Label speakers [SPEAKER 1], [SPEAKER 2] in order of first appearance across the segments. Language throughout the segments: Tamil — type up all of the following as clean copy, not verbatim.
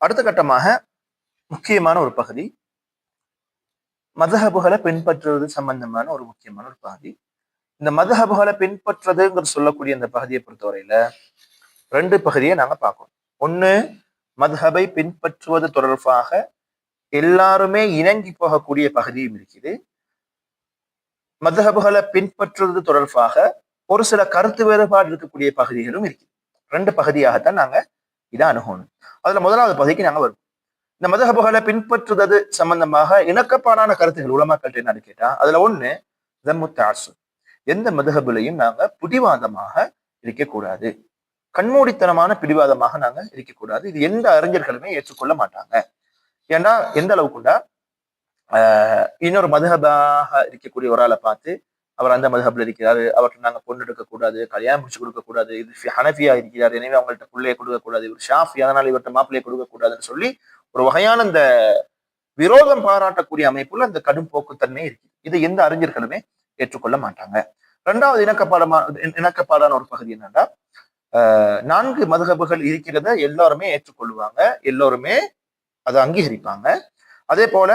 [SPEAKER 1] அடுத்த கட்டமாக முக்கியமான ஒரு பகுதி மதஹபுகளை பின்பற்றுவது சம்பந்தமான ஒரு முக்கியமான ஒரு பகுதி. இந்த மதஹபுகளை பின்பற்றுறதுங்கிற சொல்லக்கூடிய இந்த பகுதியை பொறுத்தவரையில ரெண்டு பகுதியை நாங்க பார்க்கணும். ஒண்ணு, மதஹபை பின்பற்றுவது தொடர்பாக எல்லாருமே இணங்கி போகக்கூடிய பகுதியும் இருக்குது. மதஹபுகளை பின்பற்றுவது தொடர்பாக ஒரு சில கருத்து வேறுபாடு இருக்கக்கூடிய பகுதிகளும் இருக்குது. ரெண்டு பகுதியாகத்தான் நாங்க இதை அணுகணும். அதுல முதலாவது பகுதிக்கு நாங்க வருவோம். இந்த மதஹபுகளை பின்பற்றுவது சம்பந்தமாக இணக்கப்பாடான கருத்துகள் உலமாக்கள்கிட்ட என்னன்னு கேட்டா, அதுல ஒண்ணு தம்முத்தாசு. எந்த மதஹபுலையும் நாங்க பிடிவாதமாக இருக்கக்கூடாது, கண்மூடித்தனமான பிடிவாதமாக நாங்க இருக்கக்கூடாது. இது எந்த அறிஞர்களுமே ஏற்றுக்கொள்ள மாட்டாங்க. ஏன்னா எந்த அளவுக்குண்டா இன்னொரு மதஹபாக இருக்கக்கூடிய ஒரு ஆளை பார்த்து அவர் அந்த மதஹப்ல இருக்கிறாரு, அவர்கிட்ட நாங்க பொண்ணு எடுக்கக்கூடாது, கல்யாணம் முடிச்சு கொடுக்க கூடாது, இது ஹனஃபியா இருக்கிறார், எனவே அவங்கள்ட்ட பிள்ளையை கொடுக்க கூடாது, இவர் ஷாஃபி அதனால இவர்கிட்ட மாப்பிள்ளையை கொடுக்க கூடாதுன்னு சொல்லி ஒரு வகையான இந்த விரோதம் பாராட்டக்கூடிய அமைப்புல அந்த கடும் போக்குத்தன்மை இருக்கு. இது எந்த அறிஞர்களுமே ஏற்றுக்கொள்ள மாட்டாங்க. இரண்டாவது இணக்கப்பாடான ஒரு பகுதி என்னன்னா, 4 மதுஹபுகள் இருக்கிறத எல்லாருமே ஏற்றுக்கொள்வாங்க, எல்லோருமே அதை அங்கீகரிப்பாங்க. அதே போல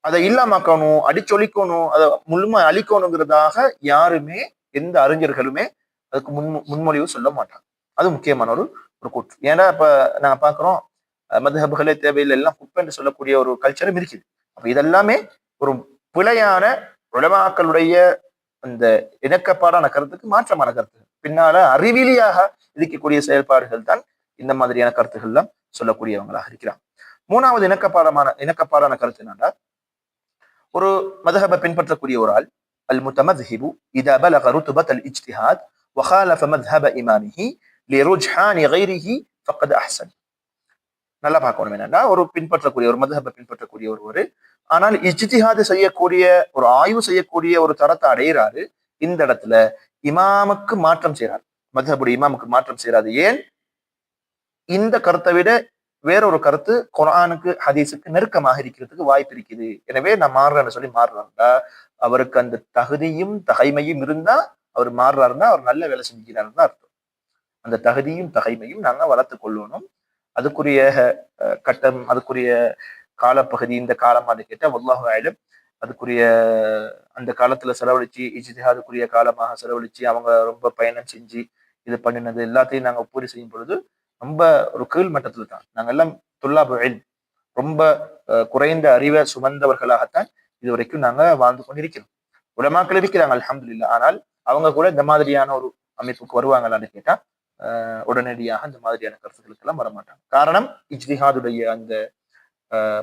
[SPEAKER 1] அதை இல்லாமக்கணும், அடிச்சொலிக்கணும், அதை முழுமை அழிக்கணுங்கிறதாக யாருமே எந்த அறிஞர்களுமே அதுக்கு முன்மொழிவு சொல்ல மாட்டாங்க. அது முக்கியமான ஒரு கூற்று. ஏன்னா இப்ப நாங்க பாக்குறோம் மதுஹபுகளே தேவையில்லை, எல்லாம் குப்பை என்று சொல்லக்கூடிய ஒரு கல்ச்சரும் இருக்குது. அப்ப இதெல்லாமே ஒரு பிழையான உலமாக்களுடைய அந்த இணக்கப்பாடான கருத்துக்கு மாற்றமான கருத்துகள், பின்னால அறிவிலியாக இருக்கக்கூடிய செயல்பாடுகள் தான் இந்த மாதிரியான கருத்துக்கள்லாம் சொல்லக்கூடியவங்களாக இருக்கிறாங்க. மூணாவது இணக்கப்பாடான கருத்து என்னன்னா, ஒரு மதஹபை பின்பற்றக்கூடிய ஒரு ஆள் அல் முத்தமத்ஹிபு இதா பலக ருத்பத் அல் இஜ்திஹாத் வகாலஃப மத்ஹப இமாமிஹி லிருஜ்ஹானி கைரிஹி ஃபக்கத் அஹ்சன். நல்லா பார்க்கணும் என்னன்னா, ஒரு மதஹபை பின்பற்றக்கூடிய ஒருவர் ஆனால் இஜ்திஹாத் செய்யக்கூடிய ஒரு ஆய்வு செய்யக்கூடிய ஒரு தரத்தை அடைகிறாரு. இந்த இடத்துல இமாமுக்கு மாற்றம் செய்யறாரு, மதஹபுடைய இமாமுக்கு மாற்றம் செய்யறாரு. ஏன்? இந்த கருத்தை விட வேறொரு கருத்து குர்ஆனுக்கு ஹதீஸுக்கு நெருக்கமாக இருக்கிறதுக்கு வாய்ப்பு இருக்குது, எனவே நான் மாறுறேன்னு சொல்லி மாறுறாருண்டா, அவருக்கு அந்த தகுதியும் தகைமையும் இருந்தா அவர் மாறுறாருன்னா அவர் நல்ல வேலை செஞ்சுக்கிறாருன்னு அர்த்தம். அந்த தகுதியும் தகைமையும் நாங்க வளர்த்து கொள்ளணும். அதுக்குரிய கட்டம், அதுக்குரிய காலப்பகுதி இந்த காலமானு கேட்டா வல்லாஹு அலம், அதுக்குரிய அந்த காலத்துல செலவழிச்சு இஜ்திஹாதுக்குரிய காலமாக செலவழிச்சு அவங்க ரொம்ப பயணம் செஞ்சு இது பண்ணினது எல்லாத்தையும் நாங்க பூரி செய்யும் பொழுது ரொம்ப ஒரு கீழ் மட்டத்துல தான். நாங்க எல்லாம் துல்லாபு இல்ம், ரொம்ப குறைந்த அறிவை சுமந்தவர்களாகத்தான் இது வரைக்கும் நாங்க வாழ்ந்து கொண்டிருக்கிறோம். உலமாக்கள் இருக்கிறாங்க அல்ஹம்துலில்லாஹ், ஆனால் அவங்க கூட இந்த மாதிரியான ஒரு அமைப்புக்கு வருவாங்களான்னு கேட்டா உடனடியாக இந்த மாதிரியான கருத்துக்களுக்கு எல்லாம் வரமாட்டாங்க. காரணம் இஜ்திஹாதுடைய அந்த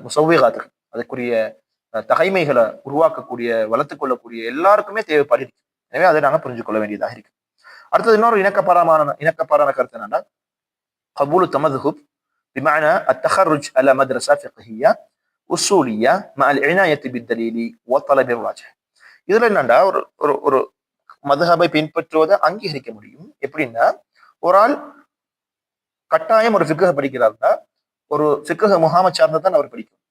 [SPEAKER 1] முசவ்விகாத்துகள், அதுக்குரிய தகைமைகளை உருவாக்கக்கூடிய வளர்த்துக் கொள்ளக்கூடிய எல்லாருக்குமே தேவைப்பாடு இருக்கு. எனவே அதை நாங்க புரிஞ்சு கொள்ள வேண்டியதாக இருக்கு. அடுத்தது இன்னொரு இணக்கப்பாடான கருத்து என்னன்னா, قبول التمذهب بمعنى التخرج على مدرسة فقهية أصولية مع العناية بالدليل والطلب الراجح. இதுல என்னண்டா, ஒரு மதுஹபை பின்பற்றுவதை அங்கீகரிக்க முடியும். எப்படின்னா, ஒரு ஆள் கட்டாயம் ஒரு ஃபிக்ஹ் படிக்கிறாருன்னா ஒரு ஃபிக்ஹ் முஹாமத் சார்ந்ததான் அவர் படிக்கும்.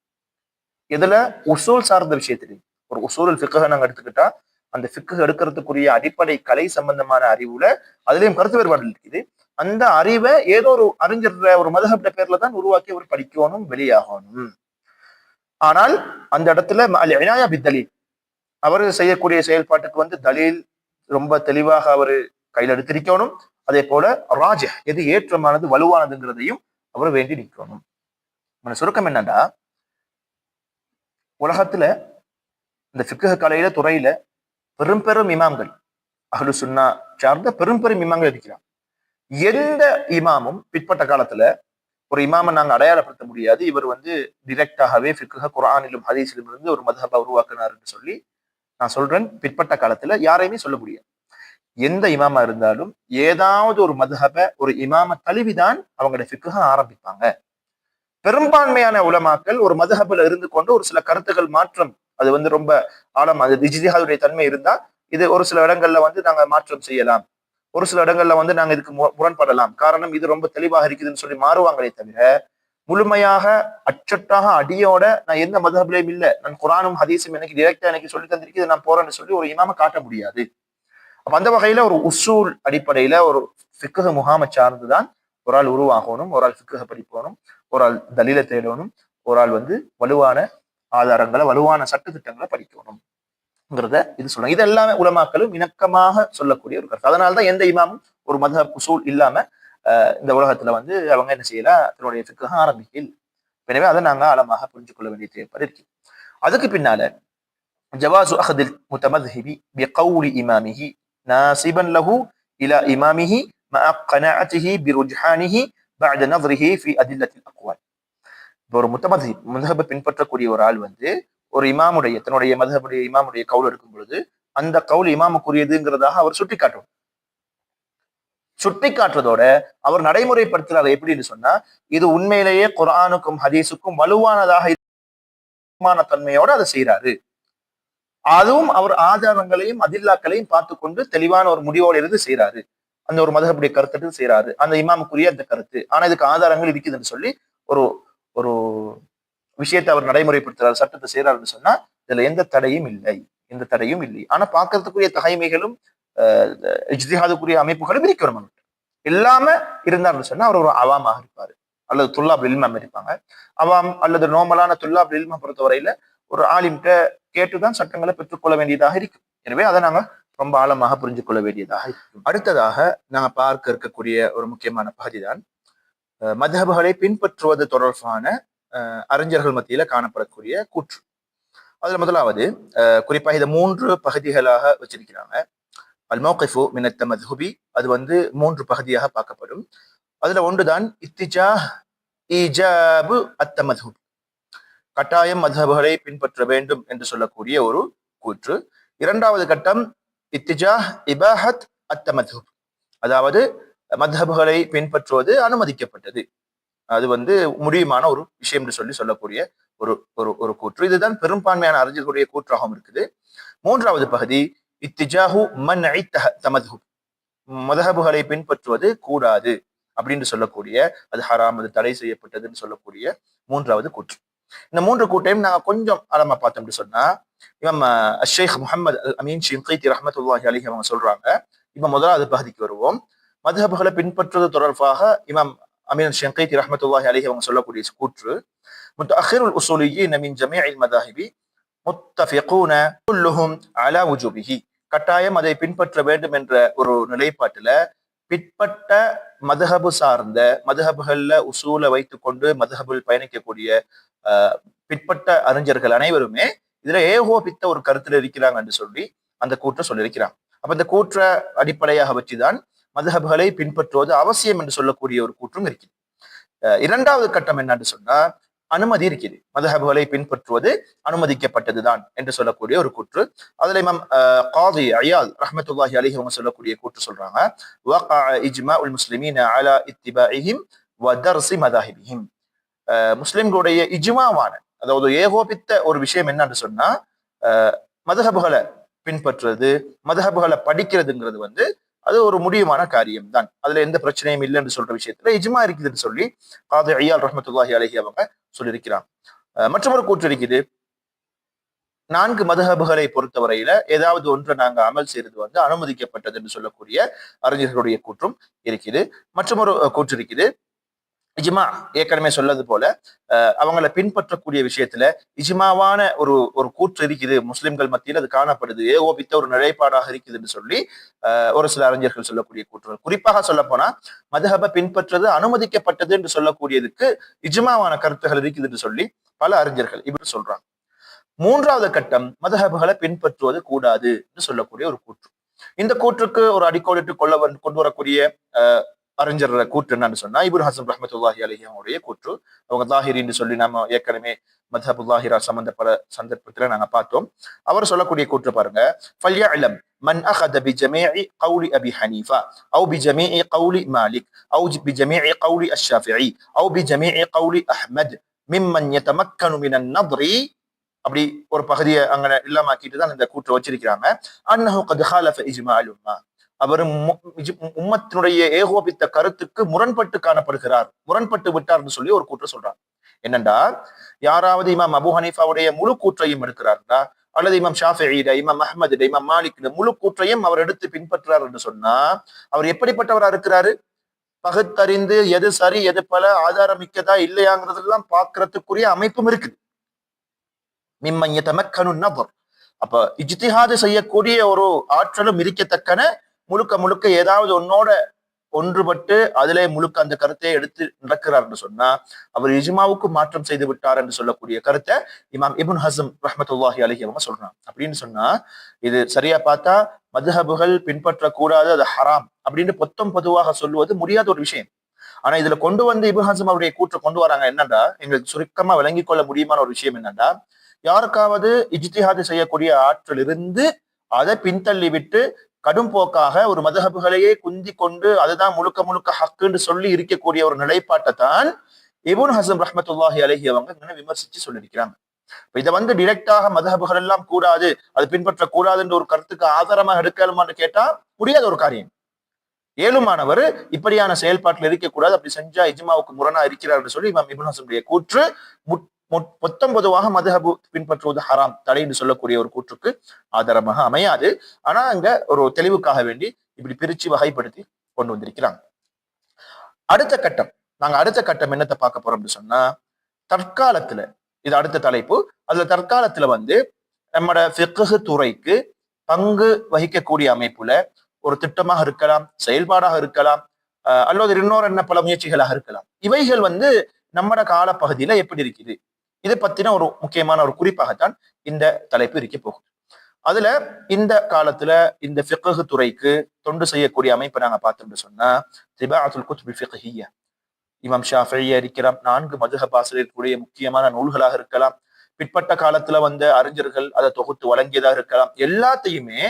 [SPEAKER 1] இதுல உசூல் சார்ந்த விஷயத்திலையும் ஒரு உசூல் ஃபிக்ஹ் நாங்க எடுத்துக்கிட்டா அந்த ஃபிக்ஹ் எடுக்கிறதுக்குரிய அடிப்படை கலை சம்பந்தமான அறிவுல அதுலயும் கருத்து வேறுபாடு இருக்குது. அந்த அறிவை ஏதோ ஒரு அறிஞர் ஒரு மதஹப்ட பேர்ல தான் உருவாக்கி அவர் படிக்கணும், வெளியாகணும். ஆனால் அந்த இடத்துல இனாயா பித்தலீல், அவர் செய்யக்கூடிய செயல்பாட்டுக்கு தலீல் ரொம்ப தெளிவாக அவர் கையில் எடுத்திருக்கணும். அதே போல ராஜிஹ், எது ஏற்றமானது வலுவானதுங்கிறதையும் அவர் வேண்டி நிற்கணும். சுருக்கம் என்னன்னா, உலகத்துல இந்த ஃபிக்ஹ் கலையில துறையில பெரும் இமாம்கள், அஹ்லு சுன்னா சார்ந்த பெரும் இமாம்கள் இருக்கிறார். எந்த இமாமும் பிற்பட்ட காலத்துல ஒரு இமாமை நாங்க அடையாளப்படுத்த முடியாது, இவர் டிரெக்டாகவே ஃபிக்ஹ் குர்ஆனிலும் ஹதீஸிலும் இருந்து ஒரு மதஹபை உருவாக்குனாருன்னு சொல்லி நான் சொல்றேன். பிற்பட்ட காலத்துல யாரையுமே சொல்ல முடியாது. எந்த இமாமா இருந்தாலும் ஏதாவது ஒரு மதஹபை ஒரு இமாம தழுவிதான் அவங்களுடைய ஃபிக்ஹ ஆரம்பிப்பாங்க. பெரும்பான்மையான உலமாக்கள் ஒரு மதஹபுல இருந்து கொண்டு ஒரு சில கருத்துக்கள் மாற்றம், அது ரொம்ப ஆழம், அது இஜ்திஹாதுடைய தன்மை இருந்தா இது ஒரு சில இடங்கள்ல நாங்க மாற்றம் செய்யலாம், ஒரு சில இடங்கள்ல நாங்க இதுக்கு முரண்படலாம், காரணம் இது ரொம்ப தெளிவாக இருக்குதுன்னு சொல்லி மாறுவாங்களே தவிர முழுமையாக அச்சட்டாக அடியோட நான் எந்த மதஹப்லயும் இல்லை, நான் குர்ஆனும் ஹதீஸும் எனக்கு டிரெக்டா எனக்கு சொல்லி தந்திருக்கு, நான் போறேன்னு சொல்லி ஒரு இமாம காட்ட முடியாது. அப்ப அந்த வகையில ஒரு உசூல் அடிப்படையில ஒரு ஃபிக்ஹ் முஹாமத் சார்ந்துதான் ஒரு ஆள் உருவாகணும், ஒரு ஆள் ஃபிக்ஹ் படிக்கணும், ஒரு ஆள் தலீலை தேடணும், ஒரு ஆள் வலுவான ஆதாரங்களை வலுவான சட்டத்திட்டங்களை படிக்கணும்ங்கிறத இது சொல்றாங்க. இது எல்லாமே உலமாக்களும் இணக்கமாக சொல்லக்கூடிய ஒரு கருத்து. அதனாலதான் எந்த இமாமும் ஒரு மதஹப் உசூல் இல்லாம இந்த உலகத்துல அவங்க என்ன செய்யலாம், தன்னுடைய ஃபிக்ஹ ஆரம்பிக்கல. எனவே அதை நாங்க ஆழமாக புரிஞ்சு கொள்ள வேண்டிய தேவைப்பாடு இருக்கு. அதுக்கு பின்னால ஜவாசு அஹதில் முத்தமத்ஹிபி பிகௌலி இமாமிஹி நாசிபன் லஹு இலா இமாமிஹி மஅ கனாஅத்திஹி பிருஜ்ஹானிஹி பஅத நظரிஹி ஃபி அதில்லத்தில் அக்வால். இப்போ ஒரு மதுஹபை பின்பற்றக்கூடிய ஒரு ஆள் ஒரு இமாமுடைய தன்னுடைய மதுஹபுடைய இமாமுடைய கவுல் எடுக்கும் பொழுது அந்த கவுல் இமாமுக்குரியதுங்கிறதாக அவர் சுட்டி காட்டுறதோட அவர் நடைமுறைப்படுத்துறாரு. எப்படின்னு சொன்னா, இது உண்மையிலேயே குர்ஆனுக்கும் ஹதீஸுக்கும் வலுவானதாக தன்மையோட அதை செய்யறாரு. அதுவும் அவர் ஆதாரங்களையும் அதில்லாக்களையும் பார்த்து கொண்டு தெளிவான ஒரு முடிவோடு இருந்து செய்யறாரு. அந்த ஒரு மதஹபுடைய கருத்து செய்யறாரு, அந்த இமாமுக்குரிய அந்த கருத்து. ஆனா இதுக்கு ஆதாரங்கள் இருக்குதுன்னு சொல்லி ஒரு ஒரு விஷயத்தை அவர் நடைமுறைப்படுத்துறாரு, சட்டத்தை செய்யறாருன்னு சொன்னா இதுல எந்த தடையும் இல்லை. ஆனா பார்க்கறதுக்குரிய தகைமைகளும் இஜ்திஹாதுக்குரிய அமைப்புகளும் இருக்கணும். இல்லாம இருந்தாருன்னு சொன்னா அவர் ஒரு அவாமாக இருப்பாரு, அல்லது துல்லாப் இல்மாம் இருப்பாங்க. அவாம் அல்லது நோமலான துல்லாப் இல்மா பொறுத்தவரையில ஒரு ஆலிம்கிட்ட கேட்டுதான் சட்டங்களை பெற்றுக்கொள்ள வேண்டியதாக இருக்கும். எனவே அதை நாங்க ரொம்ப ஆழமாக புரிஞ்சு கொள்ள வேண்டியதாக இருக்கும். அடுத்ததாக நாங்க பார்க்க இருக்கக்கூடிய ஒரு முக்கியமான பகுதிதான் மத்ஹப்களை பின்பற்றுவது தொடர்பான அறிஞர்கள் மத்தியில காணப்படக்கூடிய கூற்று. அதுல முதலாவது குறிப்பாக இதை 3 பகுதிகளாக வச்சிருக்கிறாங்க. அல் மௌகிஃபு மின் அத்-தமத்ஹுபி, அது 3 பகுதியாக பார்க்கப்படும். அதுல ஒன்றுதான் இத்திஜாஹ் ஈஜாபு அத்-தமத்ஹுப், கட்டாயம் மத்ஹப்களை பின்பற்ற வேண்டும் என்று சொல்லக்கூடிய ஒரு கூற்று. இரண்டாவது கட்டம் இத்திஜாஹ் இபாஹத் அத்-தமத்ஹுப், அதாவது மத்ஹப்களை பின்பற்றுவது அனுமதிக்கப்பட்டது, அது முடியுமான ஒரு விஷயம் என்று சொல்லக்கூடிய ஒரு ஒரு கூற்று. இதுதான் பெரும்பான்மையான அறிஞர்களுடைய கூற்றாகவும் இருக்குது. மூன்றாவது பகுதி இத்திஜாஹு மன்இ தமத்ஹுப், மத்ஹப்களை பின்பற்றுவது கூடாது அப்படின்னு சொல்லக்கூடிய, அது ஹராம், அது தடை செய்யப்பட்டதுன்னு சொல்லக்கூடிய மூன்றாவது கூற்று. இந்த 3 கூட்டையும் நாங்க கொஞ்சம் ஆழமா பார்த்தோம்னு சொன்னா, இமாம் ஷேக் முஹம்மது அல் அமீன் ஷின்கீத்தி ரஹ்மத்துல்லாஹி அலைஹி அவங்க சொல்றாங்க. இப்ப முதலாவது பகுதிக்கு வருவோம். மத்ஹப்களை பின்பற்றுவது தொடர்பாக இமாம் அமீன் ஷின்கீத்தி ரஹ்மத்துல்லாஹி அலைஹி அவங்க சொல்லக்கூடிய கூற்று, முத்தஅখিরুல் உஸூலிய்யீன மின் ஜமீஇல் மதாஹிபி முத்தஃபிகூன குல்லுஹும் அலா வுஜூபிஹி, கட்டாயம் அதை பின்பற்ற வேண்டும் என்ற ஒரு நிலைப்பாட்டுல பிற்பட்ட மதுஹபு சார்ந்த மதுஹபுகள்ல உசூலை வைத்துக் கொண்டு மதுஹபுல் பயணிக்கக்கூடிய பிற்பட்ட அறிஞர்கள் அனைவருமே இதுல ஏகோபித்த ஒரு கருத்துல இருக்கிறாங்க என்று சொல்லி அந்த கூற்றை சொல்லியிருக்கிறாங்க. அப்ப இந்த கூற்றை அடிப்படையாக வச்சுதான் மதுஹப்களை பின்பற்றுவது அவசியம் என்று சொல்லக்கூடிய ஒரு கூற்றும் இருக்குது. இரண்டாவது கட்டம் என்னன்னு சொன்னா, அனுமதி இருக்குது, மதுஹப்களை பின்பற்றுவது அனுமதிக்கப்பட்டதுதான் என்று சொல்லக்கூடிய ஒரு கூற்று. அதுல இமாம் காதி அயால் ரஹ்மத்துல்லாஹி அலைஹி அவங்க சொல்லக்கூடிய கூற்று சொல்றாங்க, வகஅ இஜ்மாஉல் முஸ்லிமீன அலா இத்திபாஇஹிம் வ தர்ஸி மதாஹிபிஹிம், முஸ்லிம்களுடைய இஜ்மாவான, அதாவது ஏகோபித்த ஒரு விஷயம் என்னன்னு சொன்னா, மதுஹப்களை பின்பற்றுறது, மதுஹப்களை படிக்கிறதுங்கிறது அது ஒரு முடியுமான காரியம் தான், அதுல எந்த பிரச்சனையும் இல்லைன்னு சொல்ற விஷயத்துல இஜ்மா இருக்குதுன்னு சொல்லி காதி அய்யால் ரஹ்மத்துல்லாஹி அலைஹி அவங்க சொல்லியிருக்கிறாங்க. மற்றொரு கூற்று இருக்குது, 4 மதுஹப்களை பொறுத்தவரையில ஏதாவது ஒன்றை நாங்க அமல் செய்யறது அனுமதிக்கப்பட்டது என்று சொல்லக்கூடிய அறிஞர்களுடைய கூற்றும் இருக்குது. மற்றொரு கூற்று இருக்குது, இஜ்மா ஏற்கனவே சொல்லது போல அவங்களை பின்பற்றக்கூடிய விஷயத்துல இஜ்மாவான ஒரு கூற்று இருக்குது, முஸ்லிம்கள் மத்தியில் அது காணப்படுது, ஏகோபித்த ஒரு நிலைப்பாடாக இருக்குதுன்னு சொல்லி ஒரு சில அறிஞர்கள் சொல்லக்கூடிய கூற்றுகள். குறிப்பாக சொல்ல போனா மதுஹபை பின்பற்றது அனுமதிக்கப்பட்டது என்று சொல்லக்கூடியதுக்கு இஜ்மாவான கருத்துகள் இருக்குது என்று சொல்லி பல அறிஞர்கள் இப்படி சொல்றாங்க. மூன்றாவது கட்டம் மதுஹப்களை பின்பற்றுவது கூடாது என்று சொல்லக்கூடிய ஒரு கூற்று. இந்த கூற்றுக்கு ஒரு அடிக்கோடிட்டு கொண்டு வரக்கூடிய அறிஞர் கூற்று என்னன்னு சொன்னா, இப்னு ஹஸம் ரஹ்மத்துல்லாஹி அலைஹி அவங்களுடைய கூற்று. அவங்க லாஹிரின்னு சொல்லி நம்ம ஏற்கனவே மத்ஹபு லாஹிரா சம்பந்தப்பட்ட சந்தர்ப்பத்துல நாங்க பார்த்தோம். அவர் சொல்லக்கூடிய கூற்று பாருங்க, ஃபல்யஅலம் மன் அகத பிஜமீஇ கௌலி அபி ஹனீஃபா அவு பிஜமீஇ கௌலி மாலிக் அவு பிஜமீஇ கௌலி அஷ்ஷாஃபிஈ அவு பிஜமீஇ கௌலி அஹ்மத் மிம்மன் யதமக்கனு மினன் நத்ரி, அப்படி ஒரு பகுதியை அங்க இல்லாமக்கிட்டு தான் இந்த கூற்று வச்சிருக்கிறாங்க. அன்னஹு கத் ஹாலஃப இஜ்மாஅல் உம்மா, அவர் உம்மத்தினுடைய ஏகோபித்த கருத்துக்கு முரண்பட்டு காணப்படுகிறார், முரண்பட்டு விட்டார்னு சொல்லி ஒரு கூற்று சொல்றார். என்னண்டா, யாராவது இமாம் அபு ஹனீஃபாவுடைய முழு கூற்றையும் எடுக்கிறார்களா, அல்லது இமாம் ஷாஃபிஈட, இமாம் அஹ்மது, இமாம் மாலிக் முழு கூற்றையும் அவர் எடுத்து பின்பற்றார் என்று சொன்னா அவர் எப்படிப்பட்டவரா இருக்கிறாரு? பகுத்தறிந்து எது சரி எது பல ஆதாரமிக்கதா இல்லையாங்கிறதெல்லாம் பார்க்கறதுக்குரிய அமைப்பும் இருக்குது. மிம்மன் தமக்கனு நபர். அப்ப இஜ்திஹாது செய்யக்கூடிய ஒரு ஆற்றலும் இருக்கத்தக்கன முழுக்க முழுக்க ஏதாவது ஒன்னோட ஒன்றுபட்டு அதிலே முழுக்க அந்த கருத்தை எடுத்து நடக்கிறார் என்று சொன்னா அவர் இஜ்மாவுக்கு மாற்றம் செய்து விட்டார் என்று சொல்லக்கூடிய கருத்தை இமாம் இப்னு ஹஸம் ரஹ்மத்துல்லாஹி அலைஹி அவங்க சொல்றாங்க. அப்படின்னு சொன்னா இது சரியா பார்த்தா மதுஹபுகள் பின்பற்றக்கூடாது, அது ஹராம் அப்படின்னு பொதுவாக சொல்லுவது முடியாத ஒரு விஷயம். ஆனா இதுல கொண்டு வந்து இப்னு ஹஸம் அவருடைய கூற்றை கொண்டு வராங்க. என்னன்னா எங்களுக்கு சுருக்கமா விளங்கிக் கொள்ள முடியுமான ஒரு விஷயம் என்னன்னா, யாருக்காவது இஜ்திஹாது செய்யக்கூடிய ஆற்றல் இருந்து அதை பின்தள்ளி விட்டு கடும் போக்காக ஒரு மதுஹபுகளையே குந்தி கொண்டு அதுதான் முழுக்க முழுக்க ஹக்குன்னு சொல்லி இருக்கக்கூடிய ஒரு நிலைப்பாட்டை தான் இப்னு ஹஸம் ரஹ்மத்துல்லாஹி அலைஹி அவங்க விமர்சிச்சு சொல்லியிருக்கிறாங்க. இதை வந்து டிரெக்டாக மதுஹபுகள் எல்லாம் கூடாது, அது பின்பற்ற கூடாதுன்ற ஒரு கருத்துக்கு ஆதாரமாக எடுக்கலுமான்னு கேட்டா முடியாத ஒரு காரியம். ஏழுமானவர் இப்படியான செயல்பாட்டில் இருக்கக்கூடாது, அப்படி செஞ்சா இஜ்மாவுக்கு முரணா இருக்கிறார் சொல்லி இமாம் இப்னு ஹஸமுடைய கூற்று பொதுவாக மதுஹபு பின்பற்றுவது ஹராம், தடை என்று சொல்லக்கூடிய ஒரு கூற்றுக்கு ஆதாரமாக அமையாது. ஆனா அங்க ஒரு தெளிவுக்காக வேண்டி இப்படி பிரிச்சு வகைப்படுத்தி கொண்டு வந்திருக்கிறாங்க. அடுத்த கட்டம் என்னத்தை பார்க்க போறோம் அப்படின்னு சொன்னா, தற்காலத்துல இது அடுத்த தலைப்பு. அதுல தற்காலத்துல வந்து நம்மட ஃபிக்ஹ் துறைக்கு பங்கு வகிக்கக்கூடிய அமைப்புல ஒரு திட்டமாக இருக்கலாம், செயல்பாடாக இருக்கலாம், அல்லது இன்னொரு என்ன பல முயற்சிகளாக இருக்கலாம். இவைகள் வந்து நம்மட காலப்பகுதியில எப்படி இருக்குது, இதை பத்தின ஒரு முக்கியமான ஒரு குறிப்பாகத்தான் இந்த தலைப்பு இருக்க போகுது. அதுல இந்த காலத்துல இந்த ஃபிக்ஹ் துறைக்கு தொண்டு செய்யக்கூடிய அமைப்பை நாங்க பார்த்தோம்னு சொன்னா திபாஅத்துல் குத்புல் ஃபிக்ஹிய்யா, இமாம் ஷாஃபிஈ இருக்கிறார், 4 மதுஹப் ஆசிரியர்களுடைய முக்கியமான நூல்களாக இருக்கலாம், பிற்பட்ட காலத்துல வந்த அறிஞர்கள் அதை தொகுத்து வழங்கியதாக இருக்கலாம். எல்லாத்தையுமே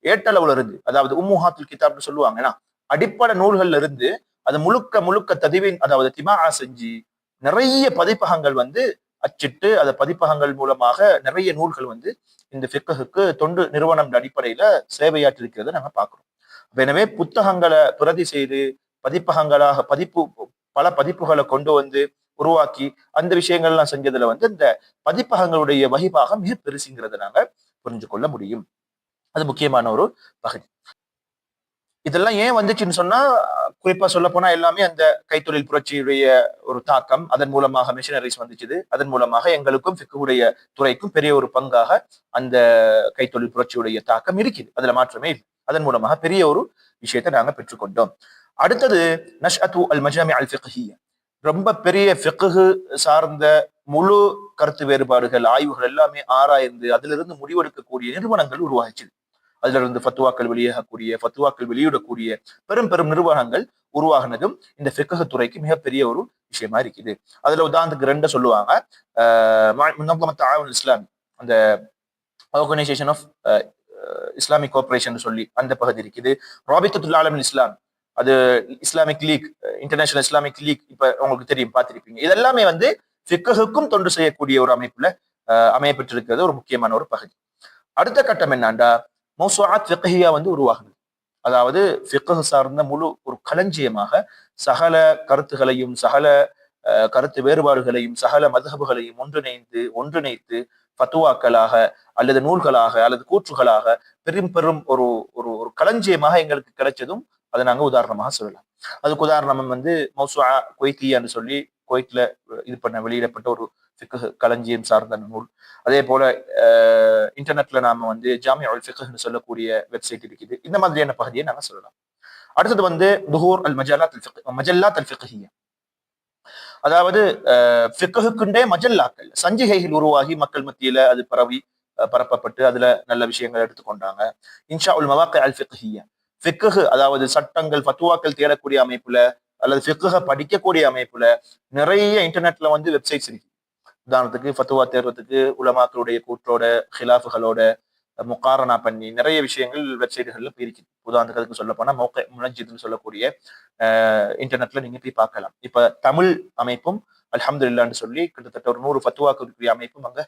[SPEAKER 1] ஏட்டளவுல இருந்து, அதாவது உம்முஹாத்துல் கிதாப்னு சொல்லுவாங்கன்னா அடிப்படை நூல்கள்ல இருந்து அது முழுக்க முழுக்க ததிவின் அதாவது திமாஆ செஞ்சு நிறைய பதிப்பகங்கள் வந்து அச்சிட்டு அந்த பதிப்பகங்கள் மூலமாக நிறைய நூல்கள் வந்து இந்த ஃபிக்ஹுக்கு தொண்டு நிறுவனம் அடிப்படையில சேவையாற்றிருக்கிறத நாங்க பார்க்கிறோம். எனவே புத்தகங்களை பிரதி செய்து பதிப்பகங்களாக பல பதிப்புகளை கொண்டு வந்து உருவாக்கி அந்த விஷயங்கள்லாம் செஞ்சதுல வந்து இந்த பதிப்பகங்களுடைய வகிபாகம் மிக பெருசுங்கிறத நாங்க புரிஞ்சு கொள்ள முடியும். அது முக்கியமான ஒரு பகுதி. இதெல்லாம் ஏன் வந்துச்சுன்னு சொன்னா, குறிப்பா சொல்ல போனா எல்லாமே அந்த கைத்தொழில் புரட்சியுடைய ஒரு தாக்கம், அதன் மூலமாக மிஷினரிஸ் வந்துச்சு, அதன் மூலமாக எங்களுக்கும் ஃபிக்ஹுடைய துறைக்கும் பெரிய ஒரு பங்காக அந்த கைத்தொழில் புரட்சியுடைய தாக்கம் இருக்குது, அதுல மாற்றமே இல்லை. அதன் மூலமாக பெரிய ஒரு விஷயத்தை நாங்க பெற்றுக்கொண்டோம். அடுத்தது நஷ்அத்து அல் மஜாமி அல் ஃபிக்ஹிய்யா, ரொம்ப பெரிய ஃபிக்ஹு சார்ந்த முழு கருத்து வேறுபாடுகள் ஆய்வுகள் எல்லாமே ஆராய்ந்து அதிலிருந்து முடிவெடுக்கக்கூடிய நிறுவனங்கள் உருவாச்சு. அதுல இருந்து ஃபத்துவாக்கள் வெளியிடக்கூடிய பெரும் பெரும் நிறுவனங்கள் உருவாகினதும் இந்த ஃபிக்ஹ் துறைக்கு மிகப்பெரிய ஒரு விஷயமா இருக்குது. அதுல உதாரணத்துக்கு 2 சொல்லுவாங்க. இஸ்லாமி, அந்த ஆர்கனைசேஷன் ஆஃப் இஸ்லாமிக் கோஆபரேஷன் சொல்லி அந்த பகுதி இருக்குது. ராபித்தத்துல் ஆலமில் இஸ்லாம், அது Islamic league, international Islamic league, இப்ப உங்களுக்கு தெரியும், பார்த்திருப்பீங்க. இதெல்லாமே வந்து ஃபிக்ஹுக்கும் தொண்டு செய்யக்கூடிய ஒரு அமைப்புல அமையப்பட்டிருக்கிறது ஒரு முக்கியமான ஒரு பகுதி. அடுத்த கட்டம் என்னண்டா, மௌசூஆத் ஃபிக்ஹிய்யா வந்து உருவாகுது. அதாவது ஃபிக்ஹ் சார்ந்த முழு ஒரு களஞ்சியமாக சகல கருத்துகளையும் சகல கருத்து வேறுபாடுகளையும் சகல மதுஹபுகளையும் ஒன்றிணைத்து ஃபத்துவாக்களாக அல்லது நூல்களாக அல்லது கூற்றுகளாக பெரும் பெரும் ஒரு ஒரு ஒரு களஞ்சியமாக எங்களுக்கு கிடைச்சதும் அதை நாங்க உதாரணமாக சொல்லலாம். அதுக்கு உதாரணம் வந்து மௌசூஆ குவைத்தியான்னு சொல்லி குவைத்ல வெளியிடப்பட்ட ஒரு ஃபிக்ஹ் களஞ்சியம் சார்ந்த நூல். அதே போல இன்டர்நெட்ல நாம வந்து ஜாமிஉல் ஃபிக்ஹ்னு சொல்லக்கூடிய வெப்சைட் இருக்குது. இந்த மாதிரியான பகுதியை நாங்க சொல்லலாம். அடுத்தது வந்து துஹூர் அல் மஜல்லாத் அல் ஃபிக்ஹிய்யா, அதாவது ஃபிக்ஹுக்குண்டே மஜல்லாக்கள், சஞ்சிகைகள் உருவாகி மக்கள் மத்தியில அது பரப்பப்பட்டு அதுல நல்ல விஷயங்கள் எடுத்துக்கொண்டாங்க. இன்ஷா உல் மவாக்கி அல் ஃபிக்ஹிய்யா, ஃபிக்ஹ் அதாவது சட்டங்கள் ஃபத்துவாக்கள் தேடக்கூடிய அமைப்புல அல்லது ஃபிக்ஹ படிக்கக்கூடிய அமைப்புல நிறைய இன்டர்நெட்ல வந்து வெப்சைட்ஸ் இருக்கு. உதாரணத்துக்கு ஃபத்துவா தேர்வதுக்கு உலமாக்களுடைய கூற்றோட ஹிலாஃபுகளோட முகாரணா பண்ணி நிறைய விஷயங்கள் வெப்சைட்டுகள்ல போயிருக்குது. உதாரணத்துக்கு சொல்ல போனா மௌகி முனஜ்ஜித்னு சொல்லக்கூடிய இன்டர்நெட்ல நீங்க போய் பார்க்கலாம். இப்ப தமிழ் அமைப்பும் அல்ஹம்துலில்லாஹ்னு சொல்லி கிட்டத்தட்ட ஒரு 100 ஃபத்துவாக்குரிய அமைப்பும் அங்க